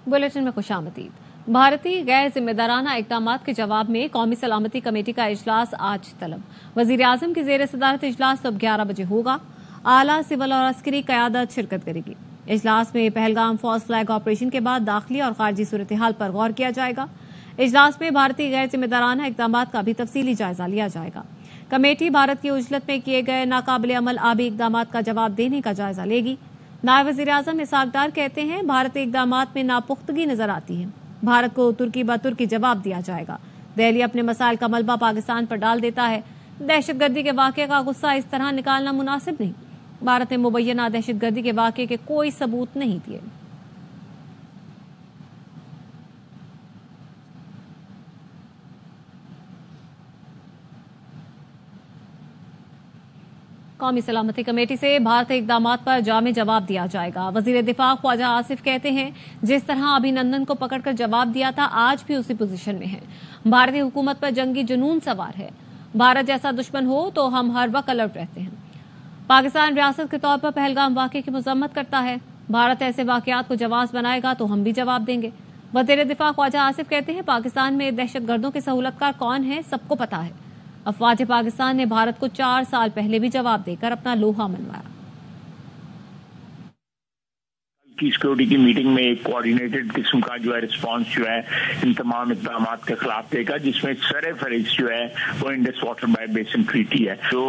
Bulletin में खुशामदीद। भारतीय गैर जिम्मेदाराना इकदामात के जवाब में कौमी सलामती कमेटी का इजलास आज तलब। वजीर आजम की जेर सदारत इजलास अब 11 बजे होगा। आला सिविल और अस्करी कयादत शिरकत करेगी। इजलास में पहलगाम फॉल्स फ्लैग ऑपरेशन के बाद दाखिली और खारजी सूरत हाल पर गौर किया जाएगा। इजलास में भारतीय गैर जिम्मेदाराना इकदामात का भी तफसीली जायजा लिया जाएगा। कमेटी भारत की उजलत में किए गए नाकाबिले अमल आबी इकदामात का जवाब देने का जायजा लेगी। नायब वजीर आजम इसहाक डार कहते हैं, भारतीय इकदामात में नापुख्तगी नजर आती है। भारत को तुर्की ब तुर्की जवाब दिया जाएगा। दिल्ली अपने मसाइल का मलबा पाकिस्तान पर डाल देता है। दहशतगर्दी के वाक़े का गुस्सा इस तरह निकालना मुनासिब नहीं। भारत ने मुबैना दहशतगर्दी के वाक़े के कोई सबूत नहीं दिए। कौमी सलामती कमेटी से भारतीय इकदामात पर जामे जवाब दिया जाएगा। वजीर दिफा ख्वाजा आसिफ कहते हैं, जिस तरह अभिनंदन को पकड़कर जवाब दिया था, आज भी उसी पोजीशन में है। भारतीय हुकूमत पर जंगी जुनून सवार है। भारत जैसा दुश्मन हो तो हम हर वक्त अलर्ट रहते हैं। पाकिस्तान रियासत के तौर पर पहलगाम वाक़े की मजम्मत करता है। भारत ऐसे वाक़यात को जवाब बनाएगा तो हम भी जवाब देंगे। वजीर दिफा ख्वाजा आसिफ कहते हैं, पाकिस्तान में दहशतगर्दों के सहूलतकार कौन है सबको पता है। अफवाज पाकिस्तान ने भारत को 4 साल पहले भी जवाब देकर अपना लोहा मनवाया। की सिक्योरिटी की मीटिंग में एक कोऑर्डिनेटेड किस्म का जो है रिस्पांस जो है इन तमाम इक़दामात के खिलाफ देगा, जिसमें सर फहरिस्त जो है वो इंडस वाटर बेसिन ट्रीटी है। जो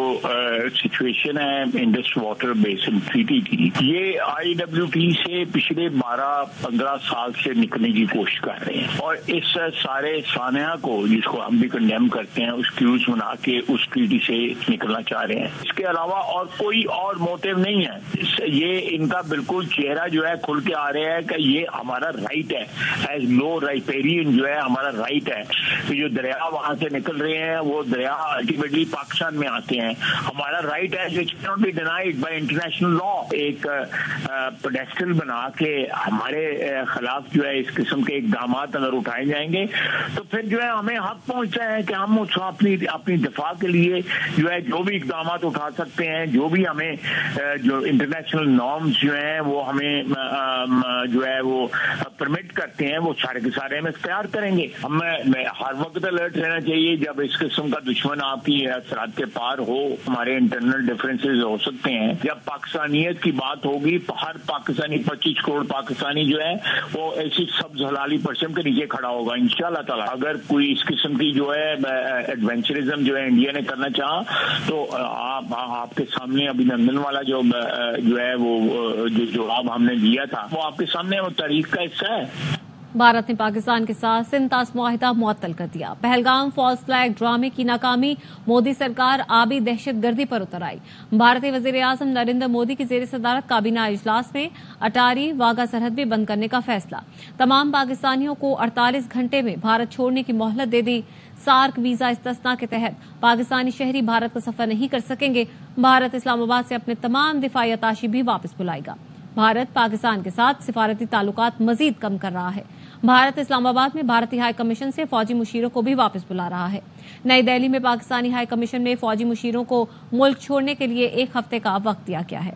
सिचुएशन है इंडस वाटर बेसिन ट्रीटी की, ये IWT से पिछले 12-15 साल से निकलने की कोशिश कर रहे हैं और इस सारे सानिया को, जिसको हम भी कंडेम करते हैं, उसक्यूज बना के उस ट्रीटी से निकलना चाह रहे हैं। इसके अलावा और कोई और मोटिव नहीं है। ये इनका बिल्कुल चेहरा जो है खुल के आ रहे हैं कि ये हमारा राइट है, एज लो राइपेरियन जो है हमारा राइट है कि जो दरिया वहां से निकल रहे हैं वो दरिया अल्टीमेटली पाकिस्तान में आते हैं। हमारा राइट है, which can not be denied bye international law. एक पेडेस्टल बना के हमारे खिलाफ जो है इस किस्म के इक़दामात अगर उठाए जाएंगे तो फिर जो है हमें हक पहुंचता है कि हम अपनी दिफा के लिए जो है जो भी इक़दामात उठा सकते हैं, जो भी हमें जो इंटरनेशनल नॉर्म्स जो है वो हमें जो है वो परमिट करते हैं, वो सारे के सारे हम इख्तियार करेंगे। हमें हर वक्त अलर्ट रहना चाहिए जब इस किस्म का दुश्मन आपकी सरहद के पार हो। हमारे इंटरनल डिफरेंसेस हो सकते हैं। जब पाकिस्तानियत की बात होगी, हर पाकिस्तानी 25 करोड़ पाकिस्तानी जो है वो ऐसी सब्ज हलाली परचम के नीचे खड़ा होगा इंशाल्लाह ताला। अगर कोई इस किस्म की जो है एडवेंचरिज्म जो है इंडिया ने करना चाहा तो आपके सामने अभिनंदन वाला जो है वो जो जवाब हमने दिया था वो आपके सामने वो तारीख का हिस्सा है। भारत ने पाकिस्तान के साथ सिंतास मुआहिदा मुअत्तल कर दिया। पहलगाम फॉल्स फ्लैग ड्रामे की नाकामी, मोदी सरकार आबी दहशतगर्दी पर उतर आई। भारतीय वजीर आजम नरेंद्र मोदी की जेर सदारत काबीना इजलास में अटारी वाघा सरहद भी बंद करने का फैसला। तमाम पाकिस्तानियों को 48 घंटे में भारत छोड़ने की मोहलत दे दी। सार्क वीजा इस्तिस्ना के तहत पाकिस्तानी शहरी भारत का सफर नहीं कर सकेंगे। भारत इस्लामाबाद से अपने तमाम दिफाई अताशी भी वापस बुलाएगा। भारत पाकिस्तान के साथ सिफारती ताल्लुकात मजीद कम कर रहा है। भारत इस्लामाबाद में भारतीय हाई कमीशन से फौजी मुशीरों को भी वापस बुला रहा है। नई दिल्ली में पाकिस्तानी हाई कमीशन में फौजी मुशीरों को मुल्क छोड़ने के लिए 1 हफ्ते का वक्त दिया गया है।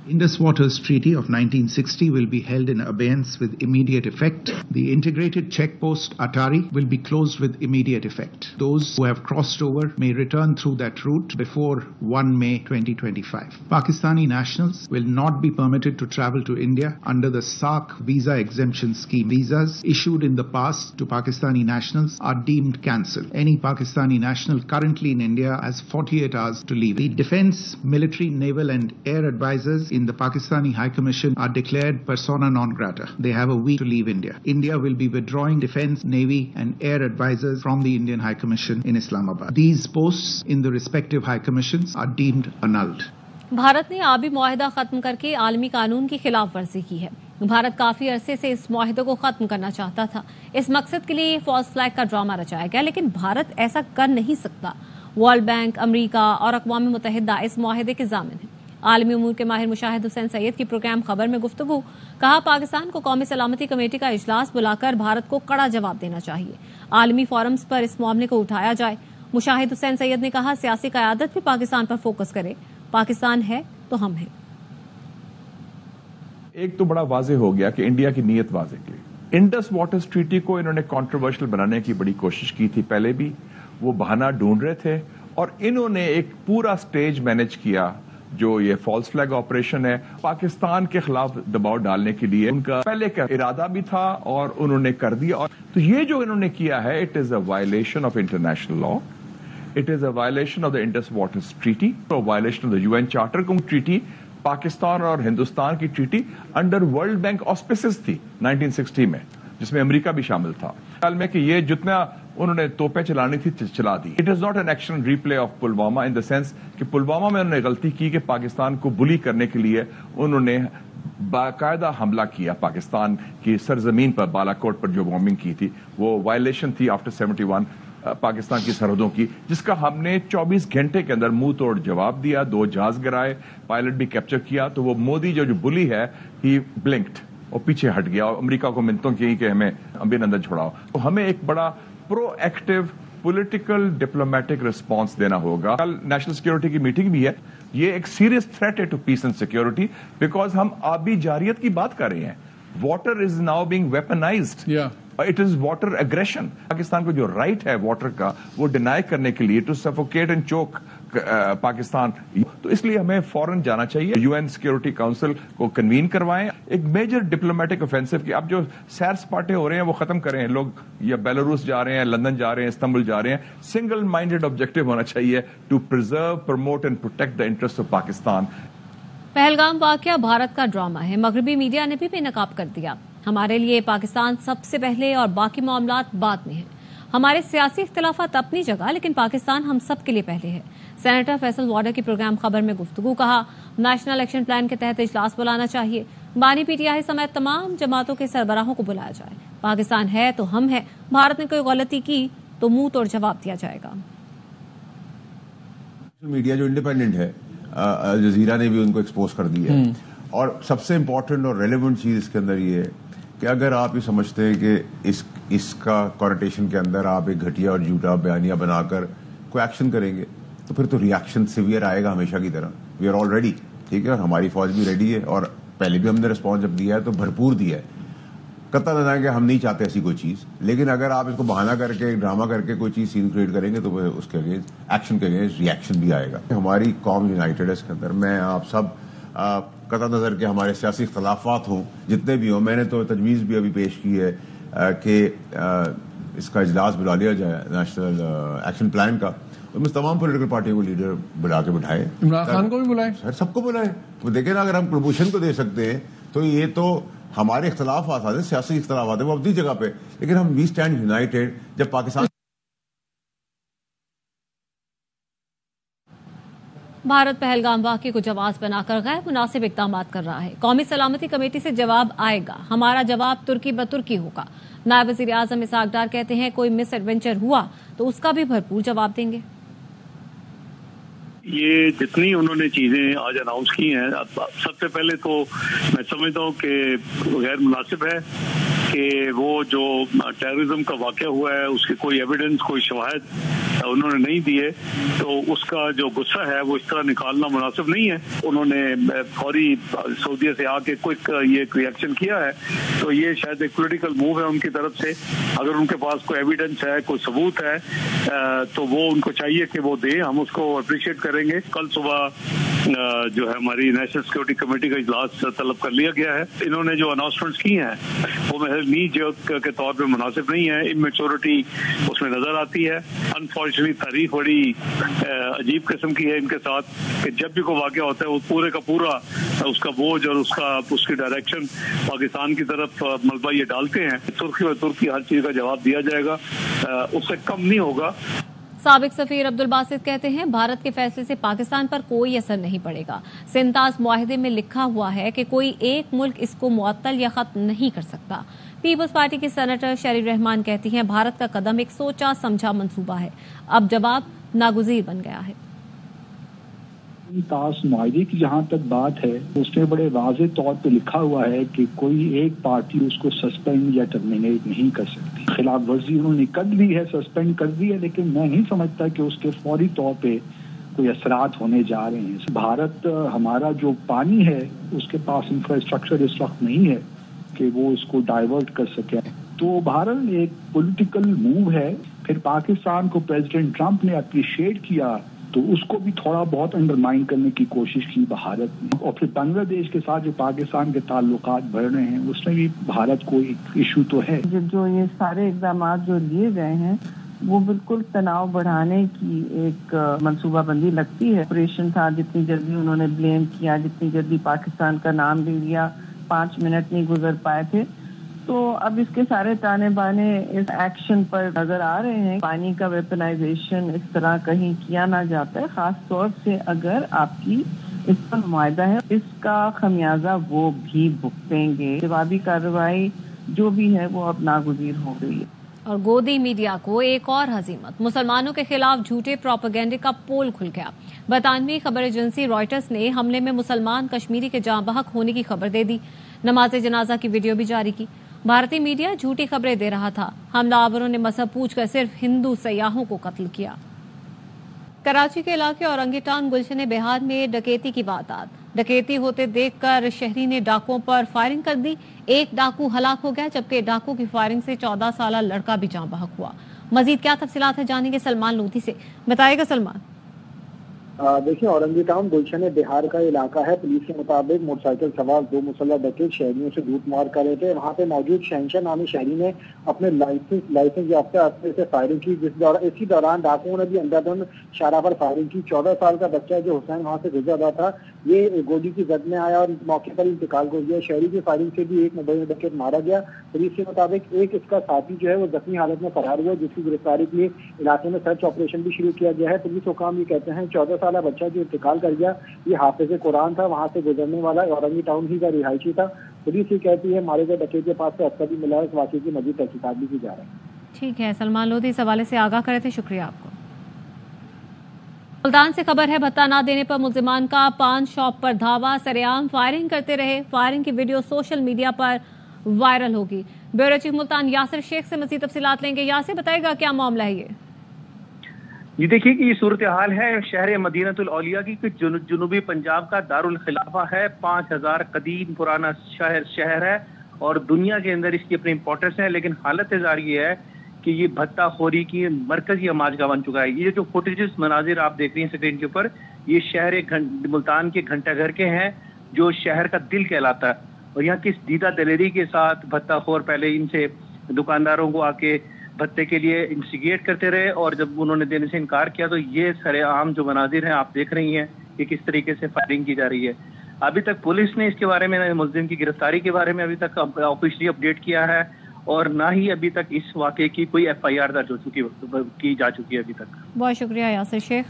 Indus Waters Treaty of 1960 will be held in abeyance with immediate effect. The integrated checkpost Atari will be closed with immediate effect. Those who have crossed over may return through that route before 1 May 2025. Pakistani nationals will not be permitted to travel to India under the SARC visa exemption scheme. Visas issued in the past to Pakistani nationals are deemed cancelled. Any Pakistani national currently in India has 48 hours to leave. The defence, military, naval and air advisors in the Pakistani High Commission are declared persona non grata. They have a week to leave India. India will be withdrawing defence, navy and air advisors from the Indian High Commission in Islamabad. These posts in the respective High Commissions are deemed annulled. Bharat ने आबी मुआहिदा खत्म करके आलमी कानून की खिलाफ वर्जी की है। भारत काफी अरसे से इस मुआहिदे को खत्म करना चाहता था। इस मकसद के लिए फॉल्स फ्लैग का ड्रामा रचाया गया, लेकिन भारत ऐसा कर नहीं सकता। वर्ल्ड बैंक, अमरीका और अक़वाम मुत्तहिदा इस मुआहिदे के ज़ामिन हैं। आलमी उमूर के माहिर मुशाहिद हुसैन सैयद की प्रोग्राम खबर में गुफ्तगू। कहा, पाकिस्तान को कौमी सलामती कमेटी का इजलास बुलाकर भारत को कड़ा जवाब देना चाहिए। आलमी फोरम्स पर इस मामले को उठाया जाए। मुशाहिद हुसैन सैयद ने कहा, सियासी क़यादत भी पाकिस्तान पर फोकस करे। पाकिस्तान है तो हम हैं। ایک تو بڑا واضح ہو گیا کہ انڈیا کی نیت واضح کی. انڈس واٹرز ٹریٹی کو انہوں نے کنٹروورشل بنانے کی بڑی کوشش کی تھی پہلے بھی, وہ بہانہ ڈھونڈ رہے تھے, اور انہوں نے ایک پورا سٹیج مینج کیا جو یہ فالس فلیگ آپریشن ہے پاکستان کے خلاف دباؤ ڈالنے کے لیے. ان کا پہلے کا ارادہ بھی تھا اور انہوں نے کر دیا. اور تو یہ جو انہوں نے کیا ہے, it is a violation of international law, it is a violation of the Indus waters treaty, violation of the UN charter. کو ٹریٹی پاکستان اور ہندوستان کی ٹریٹی انڈر ورلڈ بینک آسپیسز تھی 1960 میں, جس میں امریکہ بھی شامل تھا. خیال میں کہ یہ جتنا انہوں نے توپیں چلانی تھی چلا دی. It is not an action replay of Pulwama in the sense کہ پلوامہ میں انہوں نے غلطی کی کہ پاکستان کو بلی کرنے کے لیے انہوں نے باقاعدہ حملہ کیا پاکستان کی سرزمین پر, بالاکوٹ پر جو بومبنگ کی تھی, وہ وائلیشن تھی آفٹر 71 پاکستان کی سرحدوں کی, جس کا ہم نے 24 گھنٹے کے اندر منہ توڑ جواب دیا. 2 جہاز گرائے, پائلٹ بھی کیپچر کیا. تو وہ مودی جو بلی ہے, ہی بلنکڈ اور پیچھے ہٹ گیا, اور امریکہ کو منتوں کی کہ ہمیں ابھینندن چھوڑاؤ. تو ہمیں ایک بڑا پرو ایکٹیو پولیٹیکل ڈپلومیٹک ریسپانس دینا ہوگا. کل نیشنل سیکورٹی کی میٹنگ بھی ہے. یہ ایک سیریس تھریٹ ہے to peace and security, because ہم آبی جارحیت کی بات کر رہے ہیں. Water is now being weaponised, it is water aggression. Pakistan کو جو رائٹ ہے واٹر کا, وہ ڈینائی کرنے کے لیے ٹو سفوکیٹ اینڈ چوک پاکستان. تو اس لیے ہمیں فوراً جانا چاہیے, UN سیکورٹی کاؤنسل کو کنوین کروائیں, ایک میجر ڈپلومیٹک اوفینسو کی. اب جو سیر سپاٹے ہو رہے ہیں وہ ختم کریں. لوگ یا بیلاروس جا رہے ہیں, لندن جا رہے ہیں, استنبول جا رہے ہیں. سنگل مائنڈیڈ آبجیکٹو ہونا چاہیے to preserve, promote and protect the interest of Pakistan. Pahalgam واقعہ بھارت کا ڈرامہ ہے, مغربی میڈیا نے بھی بے نقاب کر دیا. ہمارے لیے پاکستان سب سے پہلے اور باقی معاملات بعد میں ہیں. ہمارے سیاسی اختلافات اپنی جگہ, لیکن پاکستان ہم سب کے لیے پہلے ہے. سینیٹر فیصل وارڈر کی پروگرام خبر میں گفتگو. کہا نیشنل ایکشن پلان کے تحت اجلاس بلانا چاہیے, بانی PTI سمیت تمام جماعتوں کے سربراہوں کو بلایا جائے. پاکستان ہے تو ہم ہیں, بھارت نے کوئی غلطی کی تو منہ توڑ جواب دیا جائے گا. میڈیا جو انڈیپینڈنٹ ہے, الجزیرہ نے بھی ان کو ایکسپوز کر دیا ہے. اور سب سے امپورٹنٹ اور ریلیونٹ چیز اس کے اندر یہ ہے کہ اگر آپ یہ سمجھتے ہیں کہ اس کا کونوٹیشن کے اندر آپ ایک گھٹیا اور جھوٹا بیانیہ بنا کر کوئی ایکشن کریں گے, تو پھر تو ریئیکشن سیویئر آئے گا ہمیشہ کی طرح. وی آر آل ریڈی, ٹھیک ہے, اور ہماری فوج بھی ریڈی ہے, اور پہلے بھی ہم نے رسپانس جب دیا ہے تو بھرپور دیا ہے. قطع نہ جائیں کہ ہم نہیں چاہتے ایسی کوئی چیز, لیکن اگر آپ اس کو بہانہ کر کے, ڈرامہ کر کے کوئی چیز سین کریٹ کریں گے تو اس کے اگینسٹ ایکشن کے اگینسٹ ریئیکشن بھی آئے گا. ہماری قوم یونائٹڈ ہے اس کے اندر. میں آپ سب قطع نظر کے ہمارے سیاسی اختلافات ہوں جتنے بھی ہوں, میں نے تو تجویز بھی ابھی پیش کی ہے کہ اس کا اجلاس بلا لیا جائے نیشنل ایکشن پلان کا. اس میں تمام پولیٹیکل پارٹیوں کو لیڈر بلا کے بٹھائے, عمران خان کو بھی بلائیں, سب کو بلائیں. تو دیکھیں نا, اگر ہم پروموشن کو دے سکتے ہیں تو یہ تو ہمارے اختلافات آتے ہیں, سیاسی اختلافات ہیں وہ اپنی جگہ پہ, لیکن ہم وی اسٹینڈ یونائٹیڈ. جب پاکستان بھارت پہلگام واقعے کو جواز بنا کر غیر مناسب اقدامات کر رہا ہے. قومی سلامتی کمیٹی سے جواب آئے گا, ہمارا جواب ترکی بترکی ہوگا. نائب وزیر اعظم اسحاق ڈار کہتے ہیں کوئی مس ایڈونچر ہوا تو اس کا بھی بھرپور جواب دیں گے. یہ جتنی انہوں نے چیزیں آج اناؤنس کی ہیں, سب سے پہلے تو میں سمجھتا ہوں کہ غیر مناسب ہے کہ وہ جو ٹیررزم کا واقعہ ہوا ہے اس کے کوئی ایویڈنس, کوئی شواہد انہوں نے نہیں دیے, تو اس کا جو غصہ ہے وہ اس طرح نکالنا مناسب نہیں ہے. انہوں نے فوری سعودیہ سے آ کے کوئک یہ ریئیکشن کیا ہے, تو یہ شاید ایک پولیٹیکل موو ہے ان کی طرف سے. اگر ان کے پاس کوئی ایویڈنس ہے, کوئی ثبوت ہے, تو وہ ان کو چاہیے کہ وہ دیں, ہم اس کو اپریشیٹ کریں گے. کل صبح جو ہے ہماری نیشنل سیکورٹی کمیٹی کا اجلاس طلب کر لیا گیا ہے. انہوں نے جو اناؤنسمنٹس کی ہیں وہ محض نی جرک کے طور پہ مناسب نہیں ہے. اممیچورٹی اس میں نظر آتی ہے. انفارچونیٹلی تاریخ بڑی عجیب قسم کی ہے ان کے ساتھ کہ جب بھی کوئی واقعہ ہوتا ہے وہ پورے کا پورا اس کا بوجھ اور اس کی ڈائریکشن پاکستان کی طرف ملبہ یہ ڈالتے ہیں. ترکی و ترکی ہر چیز کا جواب دیا جائے گا, اس سے کم نہیں ہوگا. سابق سفیر عبدالباسط کہتے ہیں بھارت کے فیصلے سے پاکستان پر کوئی اثر نہیں پڑے گا. سنتاز معاہدے میں لکھا ہوا ہے کہ کوئی ایک ملک اس کو معطل یا ختم نہیں کر سکتا. پیپلز پارٹی کی سینیٹر شیری رحمان کہتی ہیں بھارت کا قدم ایک سوچا سمجھا منصوبہ ہے, اب جواب ناگزیر بن گیا ہے. تاس معاہدے کی جہاں تک بات ہے, اس میں بڑے واضح طور پہ لکھا ہوا ہے کہ کوئی ایک پارٹی اس کو سسپینڈ یا ٹرمینیٹ نہیں کر سکتی. خلاف ورزی انہوں نے کر لی ہے, سسپینڈ کر دی ہے, لیکن میں نہیں سمجھتا کہ اس کے فوری طور پہ कोई असरात होने जा रहे हैं। भारत हमारा जो पानी है उसके पास इंफ्रास्ट्रक्चर इस वक्त नहीं है कि वो इसको डाइवर्ट कर सके। तो भारत एक पॉलिटिकल मूव है। फिर पाकिस्तान को प्रेसिडेंट ट्रंप ने अप्रिशिएट किया तो उसको भी थोड़ा बहुत अंडरमाइन करने की कोशिश की भारत ने। और फिर बांग्लादेश के साथ जो पाकिस्तान के ताल्लुकात बढ़ रहे हैं उसमें भी भारत को एक इशू तो है। जो ये सारे इक़दाम जो लिए गए हैं वो बिल्कुल तनाव बढ़ाने की एक मंसूबाबंदी लगती है। ऑपरेशन था, जितनी जल्दी उन्होंने ब्लेम किया, जितनी जल्दी पाकिस्तान का नाम ले लिया, 5 मिनट नहीं गुजर पाए थे। तो अब इसके सारे ताने बाने इस एक्शन पर नजर आ रहे हैं। पानी का वेपनाइजेशन इस तरह कहीं किया ना जाता है, खास तौर से अगर आपकी इस पर नुमाइंदा है, इसका खमियाजा वो भी भुगतेंगे। जवाबी कार्रवाई जो भी है वो अब नागुज़ीर हो गई है। और गोदी मीडिया को एक और हजीमत, मुसलमानों के खिलाफ झूठे प्रोपेगेंडे का पोल खुल गया। बरतानवी खबर एजेंसी रॉयटर्स ने हमले में मुसलमान कश्मीरी के जाँ बहक होने की खबर दे दी। नमाज जनाजा की वीडियो भी जारी की। भारतीय मीडिया झूठी खबरें दे रहा था। हमलावरों ने मजहब पूछकर सिर्फ हिंदू सयाहों को कत्ल किया। कराची के इलाके औरंगीटान गुलशन बिहार में डकैती की वारदात। डकैती होते देखकर शहरी ने डाकुओं पर फायरिंग कर दी। एक डाकू हलाक हो गया जबकि डाकू की फायरिंग से 14 साल लड़का भी जाँ बहक हुआ। मजीद क्या तफसीलात है जानेंगे सलमान लोधी से। बताएगा सलमान। देखिए, औरंगीटाउन गुलशन बिहार का इलाका है। पुलिस के मुताबिक मोटरसाइकिल सवार 2 मुसल्लह डकैत शहरियों से लूट मार कर रहे थे। वहां पे मौजूद शहनशाह नामी शहरी ने अपने लाइसेंस याफ्ता अस्त्र से फायरिंग की। इसी दौरान डाकुओं ने भी अंधाधुंध शारा पर फायरिंग की। 14 साल का बच्चा जो हुसैन वहां से गुजर रहा था, ये गोली की जद में आया और मौके पर इंतकाल कर गया। शहरी की फायरिंग से भी एक मुबैना डकैत मारा गया। पुलिस के मुताबिक एक इसका साथी जो है वो जख्मी हालत में फरार हुआ, जिसकी गिरफ्तारी के लिए इलाके में सर्च ऑपरेशन भी शुरू किया गया है। पुलिस हुकाम ये कहते हैं 14 साल बच्चा जो इंतकाल कर गया ये हाफिज कुरान था, वहां से गुजरने वाला औरंगी टाउन ही का रिहायशी था। पुलिस ये कहती है मारे गए डकैत के पास से अस्तर भी मिला है। इस वाकये की मजीद तहकीकात भी की जा रही है। ठीक है, सलमान लोधी इस हवाले से आगाह करे थे, शुक्रिया आपको। मुल्तान से खबर है, भत्ता न देने पर मुल्जिमान का पान शॉप पर धावा, सरेआम फायरिंग करते रहे। फायरिंग की वीडियो सोशल मीडिया पर वायरल होगी। ब्यूरो चीफ मुल्तान यासिर शेख से मज़ीद तफसीलात लेंगे। यासिर, बताएगा क्या मामला है ये? ये देखिए कि ये सूरत हाल है शहर मदीनतुल औलिया की, जुनूबी पंजाब का दारुल खिलाफा है। 5000 कदीम पुराना शहर है और दुनिया के अंदर इसकी अपनी इंपॉर्टेंस है। लेकिन हालत जार ये है कि ये भत्ता खोरी की मरकजी अमाजगा बन चुका है। ये जो फुटेजेस मनाजिर आप देख रही हैं स्क्रीन के ऊपर, ये शहर मुल्तान के घंटाघर के हैं जो शहर का दिल कहलाता है। और यहाँ किस दीदा दलेरी के साथ भत्ता खोर पहले इनसे दुकानदारों को आके भत्ते के लिए इंस्टिगेट करते रहे और जब उन्होंने देने से इनकार किया तो ये सरेआम जो मनाजिर हैं आप देख रही हैं कि किस तरीके से फायरिंग की जा रही है। अभी तक पुलिस ने इसके बारे में, मुल्जिम की गिरफ्तारी के बारे में अभी तक ऑफिशियली अपडेट किया है और ना ही अभी तक इस वाक़े की कोई FIR दर्ज हो की जा चुकी है अभी तक। बहुत शुक्रिया यासिर शेख।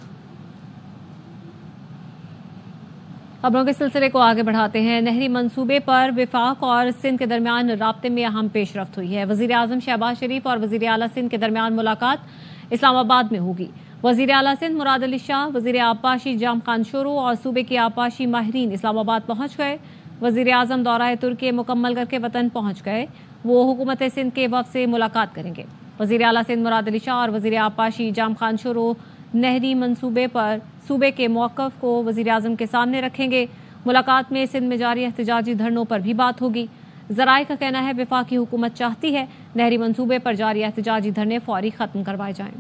खबरों के सिलसिले को आगे बढ़ाते हैं। नहरी मंसूबे पर विफाक और सिंध के दरमियान राब्ते में अहम पेशरफ्त हुई है। वजीर आजम शहबाज शरीफ और वजीर आला सिंध के दरमियान मुलाकात इस्लामाबाद में होगी। वजीर आला सिंध मुराद अली शाह, वजीर आबपाशी जाम खान शुरू और सूबे के आबपाशी माहिरीन इस्लामाबाद पहुंच गए। वजीर आजम दौरा तुर्की मुकम्मल करके वतन पहुंच गए। वो हुकूमत सिंध के वफ़द से मुलाकात करेंगे। वजीर आला सिंध मुराद अली शाह और वजीर आबपाशी जाम खान शुरू नहरी मंसूबे पर सूबे के मौक़िफ़ को वज़ीर आज़म के सामने रखेंगे। मुलाकात में सिंध में जारी एहतजाजी धरनों पर भी बात होगी। ज़राए का कहना है वफाकी हुकूमत चाहती है नहरी मंसूबे पर जारी एहतजाजी धरने फौरी ख़त्म करवाए जाएं।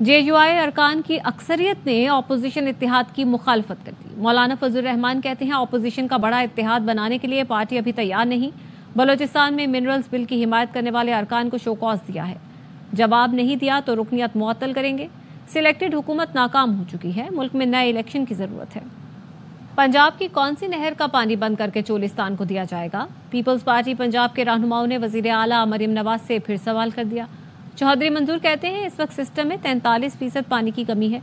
JUI अरकान की अक्सरियत ने अपोजिशन इत्तेहाद की मुखालफत कर दी। मौलाना फजलुर रहमान कहते हैं अपोजिशन का बड़ा इत्तेहाद बनाने के लिए पार्टी अभी तैयार नहीं। बलोचिस्तान में मिनरल्स बिल की हिमायत करने वाले अरकान को शोकॉज दिया है। जवाब नहीं दिया तो रुकनियत मुअत्तल करेंगे। सिलेक्टेड हुकूमत नाकाम हो चुकी है। मुल्क में नए इलेक्शन की जरूरत है। पंजाब की कौन सी नहर का पानी बंद करके चोलिस्तान को दिया जाएगा? पीपल्स पार्टी पंजाब के रहनुमाओं ने वजीर आला मरियम नवाज से फिर सवाल कर दिया। चौधरी मंजूर कहते हैं इस वक्त सिस्टम में 43% पानी की कमी है।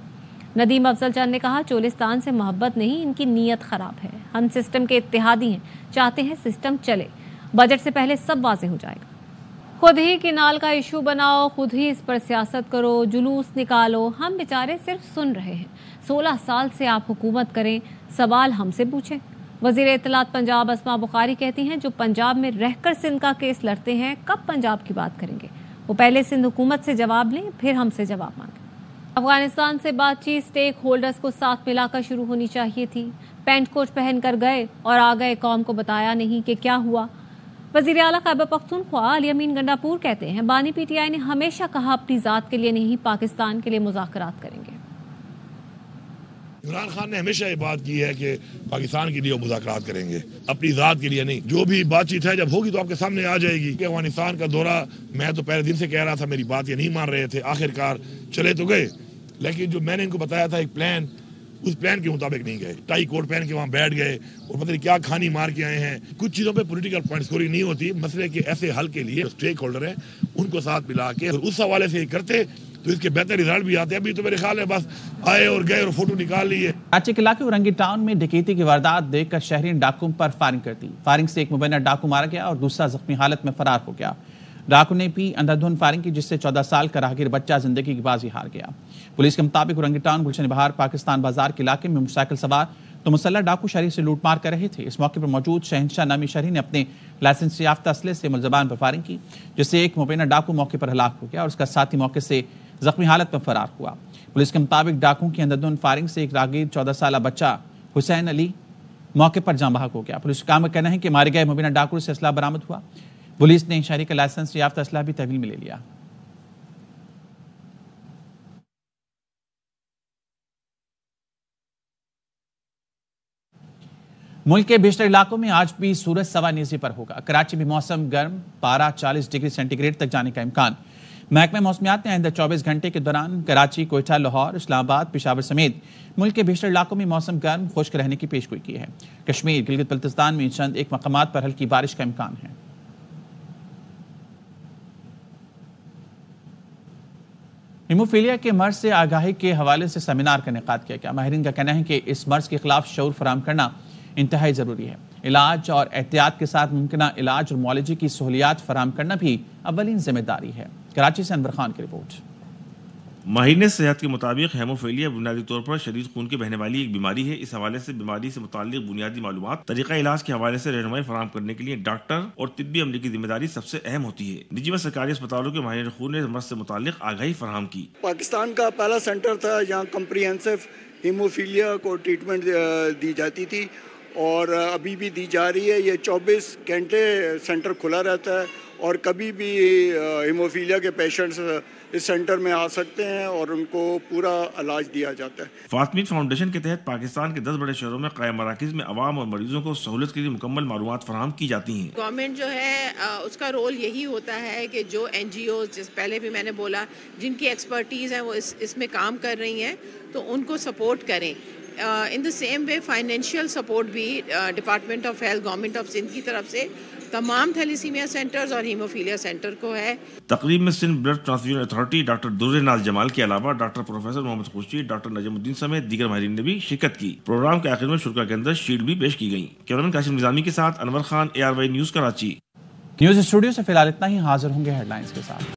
नदीम अफजल चंद ने कहा चोलिस्तान से मोहब्बत नहीं, इनकी नीयत खराब है। हम सिस्टम के इत्तेहादी हैं, चाहते हैं सिस्टम चले। बजट से पहले सब वाज़ेह हो जाएगा। खुद ही किनाल का इशू बनाओ, खुद ही इस पर सियासत करो, जुलूस निकालो। हम बेचारे सिर्फ सुन रहे हैं। 16 साल से आप हुकूमत करें, सवाल हमसे पूछें। वजीर इत्तलात पंजाब अस्मा बुखारी कहती हैं जो पंजाब में रहकर सिंध का केस लड़ते हैं कब पंजाब की बात करेंगे। वो पहले सिंध हुकूमत से जवाब लें, फिर हमसे जवाब मांगें। अफगानिस्तान से बातचीत स्टेक होल्डर्स को साथ मिलाकर शुरू होनी चाहिए थी। पेंट कोट पहनकर गए और आ गए, कौम को बताया नहीं कि क्या हुआ। वजीर आला खैबर पख्तूनख्वा अली अमीन गंडापुर कहते हैं, बानी पीटीआई ने हमेशा कहा अपनी जात के लिए नहीं, पाकिस्तान के लिए मुज़ाकरात करेंगे। इमरान खान ने हमेशा ये बात की है कि पाकिस्तान के लिए वो मुज़ाकरात करेंगे, अपनी ज़ात के लिए नहीं। जो भी बातचीत है जब होगी तो आपके सामने आ जाएगी। कि अफगानिस्तान का दौरा, मैं तो पहले दिन से कह रहा था, मेरी बात ये नहीं मान रहे थे, आखिरकार चले तो गए, लेकिन जो मैंने इनको बताया था एक प्लान, उस प्लान के मुताबिक नहीं गए। टाई कोट पहन के वहाँ बैठ गए और पता नहीं क्या खानी मार के आए हैं। कुछ चीज़ों पे पॉलिटिकल पॉइंट स्कोरिंग नहीं होती, मसले के ऐसे हल के लिए स्टेक होल्डर हैं उनको साथ मिला के और उस हवाले से करते तो इसके बेहतर रिजल्ट भी आते हैं। अभी तो मेरे ख्याल है बस आए और गए और फोटो निकाल लिए। कराची के इलाके औरंगी टाउन में डकैती की वारदात देखकर शहरी ने डाकुओं पर फायरिंग कर दी। फायरिंग से एक मुबैना डाकू मारा गया और दूसरा जख्मी हालत में फरार हो गया। डाकू ने भी अंधाधुंध फायरिंग की, जिससे 14 साल का राहगीर बच्चा जिंदगी की बाजी हार गया। पुलिस के मुताबिक औरंगी टाउन गुलशन बहार पाकिस्तान बाजार के इलाके में मोटरसाइकिल सवार तो मुसल्लह डाकू शहरी से लूटमार कर रहे थे। इस मौके पर मौजूद शहंशाह नामी शहरी ने अपने लाइसेंस याफ्ता असले से मुलजमान पर फायरिंग की, जिससे एक मुबैना डाकू मौके पर हलाक हो गया और उसका साथी मौके से जख्मी हालत में फरार हुआ। पुलिस के मुताबिक डाकुओं की अंधाधुंध फायरिंग से एक राहगीर 14 साल बच्चा हुसैन अली मौके पर जान बहक हो गया। पुलिस का कहना है कि मारे गए मुबैना डाकू से असला बरामद हुआ। पुलिस ने शहरी का लाइसेंस याफ्ता असला भी तहवील में ले लिया। मुल्क के बेशतर इलाकों में आज भी सूरज सवानेजी पर होगा। कराची में मौसम गर्म, पारा 40 डिग्री सेंटीग्रेड तक जाने का इम्कान। महकमा मौसमियात ने आइंदा 24 घंटे के दौरान कराची, कोयटा, लाहौर, इस्लामाबाद, पेशावर समेत मुल्क के बेशतर इलाकों में मौसम गर्म खुश्क रहने की पेशगोई की है। कश्मीर, गिलगित बल्तिस्तान में चंद एक मकामात पर हल्की बारिश का इम्कान है। हीमोफीलिया के मर्ज से आगाही के हवाले से सेमिनार का इनेकाद किया गया। माहिरीन का कहना है कि इस मर्ज के खिलाफ शऊर फराहम करना इंतहाई ज़रूरी है। इलाज और एहतियात के साथ मुमकिन इलाज और मुआलजे की सहूलियात फराहम करना भी अव्वलीन जिम्मेदारी है। कराची से अनवर खान की रिपोर्ट। माहिर सेहत के मुताबिक हेमोफीलिया बुनियादी तौर पर शदीद खून के बहने वाली एक बीमारी है। इस हवाले से बीमारी से मुताल्लिक बुनियादी मालूमात, तरीका इलाज के हवाले से रहनुमाई फराहम करने के लिए डॉक्टर और तिब्बी अमले की जिम्मेदारी सबसे अहम होती है। निजी व सरकारी अस्पतालों के माहिर खून ने मर्ज से मुताल्लिक आगाही फराहम की। पाकिस्तान का पहला सेंटर था जहाँ कम्प्रीहेंसिव हीमोफीलिया को ट्रीटमेंट दी जाती थी और अभी भी दी जा रही है। ये 24 घंटे सेंटर खुला रहता है और कभी भी हीमोफीलिया के पेशेंट्स इस सेंटर में आ सकते हैं और उनको पूरा इलाज दिया जाता है। फातमीद फाउंडेशन के तहत पाकिस्तान के 10 बड़े शहरों में कायम मराकिज में अवाम और मरीजों को सहूलत के लिए मुकम्मल मालूमात फराहम की जाती हैं। गवर्नमेंट जो है उसका रोल यही होता है कि जो NGOs, जिस पहले भी मैंने बोला, जिनकी एक्सपर्टीज़ है वो इसमें काम कर रही हैं, तो उनको सपोर्ट करें। In the same way financial support भी department of health, government of Sindh की तरफ से तमाम थैलेसीमिया सेंटर्स और हीमोफीलिया सेंटर को है। तकरीब में Sindh blood transfusion authority doctor Durre Naz Jamal के अलावा doctor professor Mohammad Khurshid, doctor Najmuddin समेत दीगर माहिरीन ने भी शिरकत की। प्रोग्राम के आखिर में शुरा के अंदर शील्ड भी पेश की गई। कैमरामैन काशिम निजामी के साथ Anwar Khan, ARY news Karachi. News studio से फिलहाल इतना ही। हाजिर होंगे हेडलाइंस के साथ।